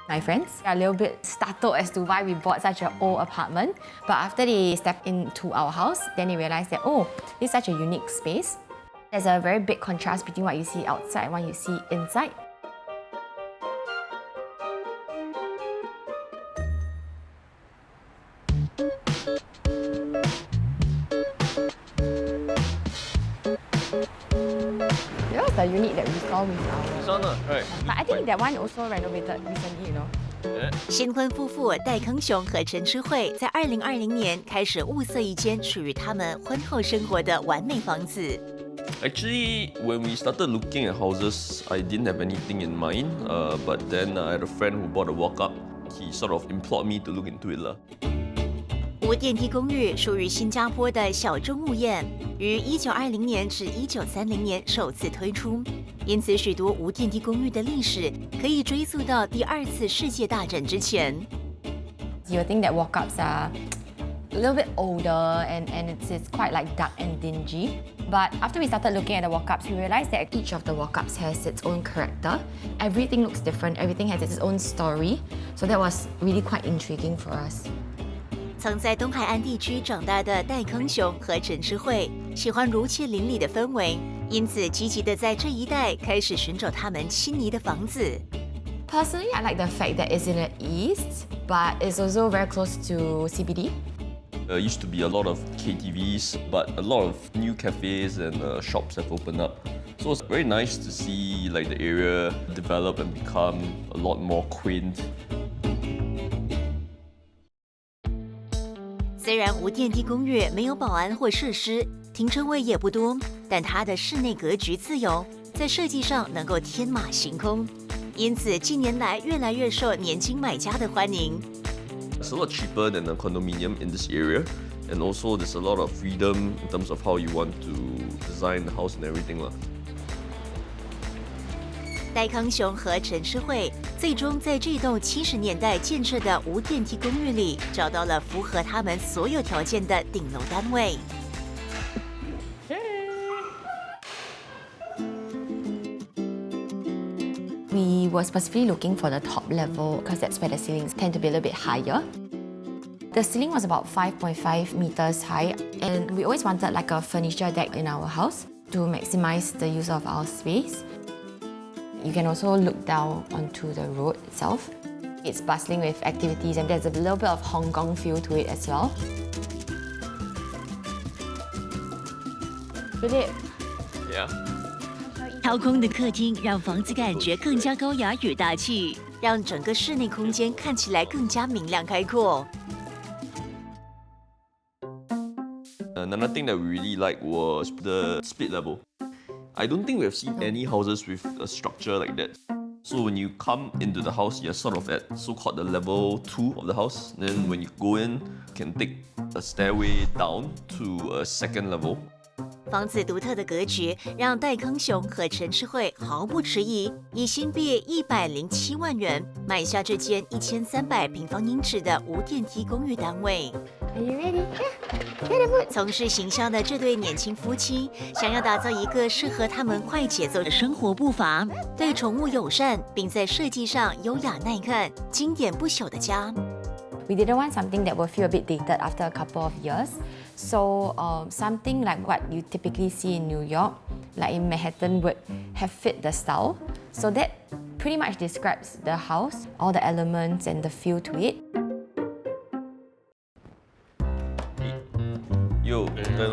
My friends are a little bit startled as to why we bought such an old apartment. But after they stepped into our house, then they realized that, oh, it's such a unique space. There's a very big contrast between what you see outside and what you see inside. That was the unit that we saw with our... This one, right? But I think that one also renovated recently, you know. 新婚夫妇戴康雄和陈之慧在2020年开始物色一间属于他们婚后生活的完美房子。Actually, when we started looking at houses, I didn't have anything in mind. But then I had a friend who bought a walk-up. He sort of implored me to look into it. 无电梯公寓属于新加坡的小众物业，于1920年至1930年首次推出，因此许多无电梯公寓的历史可以追溯到第2次世界大战之前。You think that walk-ups are a little bit older and it's quite like dark and dingy. But after we started looking at the walk-ups, we realized that each of the walk-ups has its own character. Everything looks different, everything has its own story. So that was really quite intriguing for us. 曾在东海岸地区长大的戴康雄和陈之慧喜欢如切邻里的氛围，因此积极的在这一带开始寻找他们心仪的房子。Personally, I like the fact that it's in the east, but it's also very close to CBD. There used to be a lot of KTVs, but a lot of new cafes and shops have opened up. So it's very nice to see like the area develop and become a lot more quaint. 虽然无电梯公寓没有保安或设施，停车位也不多，但它的室内格局自由，在设计上能够天马行空，因此近年来越来越受年轻买家的欢迎。It's a lot cheaper than a condominium in this area, and also there's a lot of freedom in terms of how you want to design the house and everything. 戴康雄和陈诗慧最终在这栋70年代建设的无电梯公寓里找到了符合他们所有条件的顶楼单位。We were specifically looking for the top level because that's where the ceilings tend to be a little bit higher. The ceiling was about 5.5 meters high, and we always wanted like a furniture deck in our house to maximize the use of our space. You can also look down onto the road itself. It's bustling with activities and there's a little bit of Hong Kong feel to it as well. Philip. Yeah. 掏空的客厅让房子感觉更加高雅与大气，让整个室内空间看起来更加明亮开阔。Another thing that we really liked was the split level. I don't think we have seen any houses with a structure like that. So when you come into the house, you're sort of at so-called the level 2 of the house. Then when you go in, you can take a stairway down to a second level. 房子独特的格局让戴康雄和陈诗慧毫不迟疑，以新币107万元买下这间1300平方英尺的无电梯公寓单位。Are you ready? 从事行销的这对年轻夫妻，想要打造一个适合他们快节奏的生活步伐，对宠物友善，并在设计上优雅耐看、经典不朽的家。We didn't want something that will feel a bit dated after a couple of years. So something like what you typically see in New York, like in Manhattan, would have fit the style. So that pretty much describes the house, all the elements and the feel to it.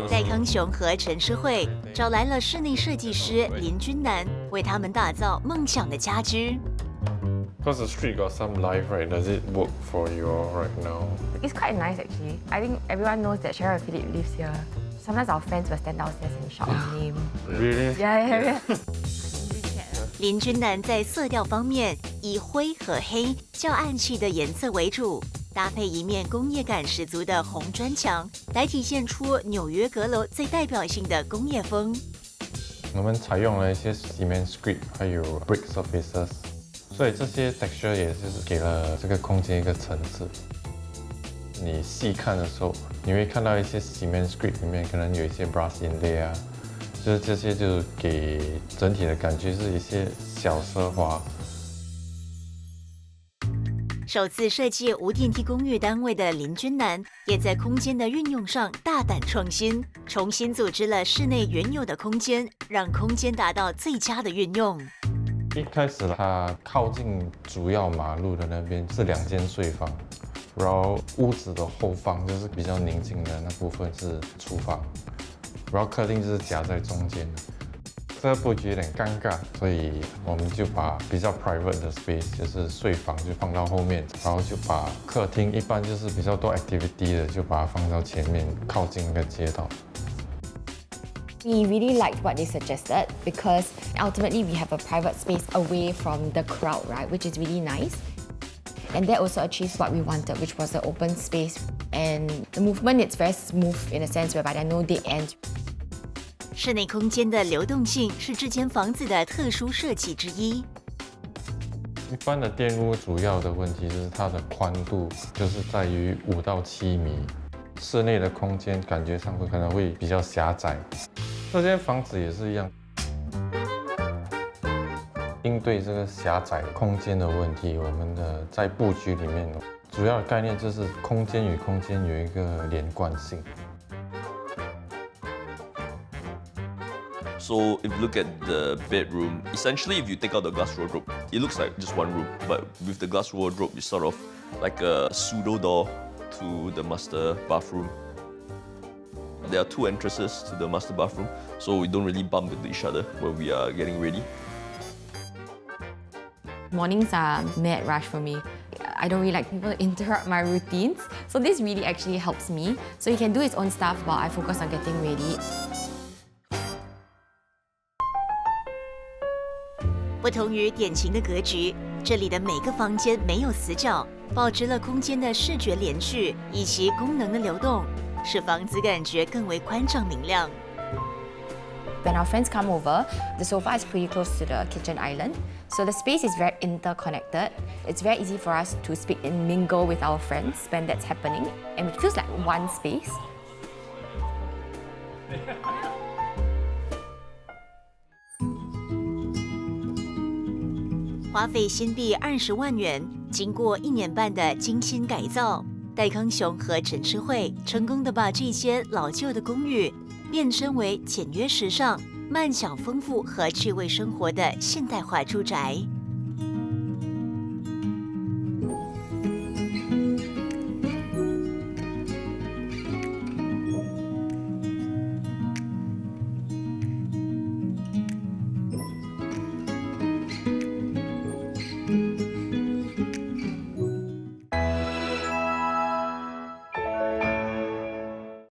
戴康雄和陈诗慧找来了室内设计师林君南，为他们打造梦想的家居。Because the street got some life, right? Does it work for you all right now? It's quite nice actually. I think everyone knows that Cheryl and Philip lives here. Sometimes our friends will stand downstairs and shout our name. Really? Yeah. 林君南在色调方面以灰和黑较暗气的颜色为主，搭配一面工业感十足的红砖墙，来体现出纽约阁楼最代表性的工业风。我们采用了一些 cement script 还有 brick surfaces， 所以这些 texture 也就是给了这个空间一个层次。你细看的时候，你会看到一些 cement script 里面可能有一些 brass inlay 啊，就是这些就给整体的感觉是一些小奢华。首次设计无电梯公寓单位的林君南，也在空间的运用上大胆创新，重新组织了室内原有的空间，让空间达到最佳的运用。一开始它靠近主要马路的那边是2间睡房，然后屋子的后方就是比较宁静的那部分是厨房，然后客厅就是夹在中间。这个布局有点尴尬，所以我们就把比较 private 的 space， 就是睡房就放到后面，然后就把客厅一般就是比较多 activity 的，就把它放到前面，靠近那个街道。We really liked what they suggested because ultimately we have a private space away from the crowd, right? Which is really nice. And that also achieves what we wanted, which was an open space. And the movement, it's very smooth in a sense whereby there are no dead ends. 室内空间的流动性是这间房子的特殊设计之一。一般的电屋主要的问题就是它的宽度就是在于5到7米，室内的空间感觉上可能会比较狭窄。这间房子也是一样，应对这个狭窄空间的问题，我们的在布局里面主要的概念就是空间与空间有一个连贯性。So if you look at the bedroom, essentially if you take out the glass wardrobe, it looks like just one room. But with the glass wardrobe, it's sort of like a pseudo door to the master bathroom. There are 2 entrances to the master bathroom, so we don't really bump into each other when we are getting ready. Mornings are mad rush for me. I don't really like people to interrupt my routines. So this really actually helps me. So he can do his own stuff while I focus on getting ready. 不同于典型的格局，这里的每个房间没有死角，保持了空间的视觉连续以及功能的流动，使房子感觉更为宽敞明亮。When our friends come over, the sofa is pretty close to the kitchen island. So the space is very interconnected. It's very easy for us to speak and mingle with our friends when that's happening. And it feels like one space. 花费新币20万元，经过1年半的精心改造，戴康雄和陈诗慧成功的把这间老旧的公寓变身为简约时尚、慢享丰富和趣味生活的现代化住宅。